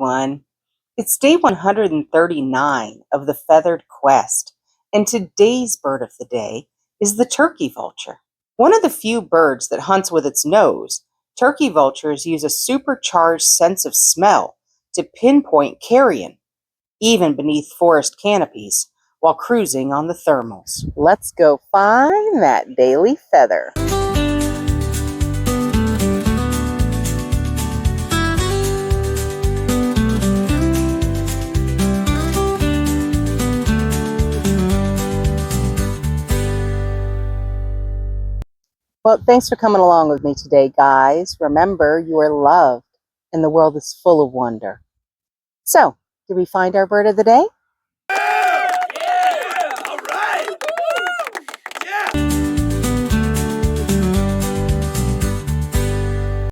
everyone. It's day 139 of the Feathered Quest, and today's bird of the day is the turkey vulture. One of the few birds that hunts with its nose, turkey vultures use a supercharged sense of smell to pinpoint carrion, even beneath forest canopies, while cruising on the thermals. Let's go find that daily feather. Well, thanks for coming along with me today, guys. Remember, you are loved, and the world is full of wonder. So, did we find our bird of the day?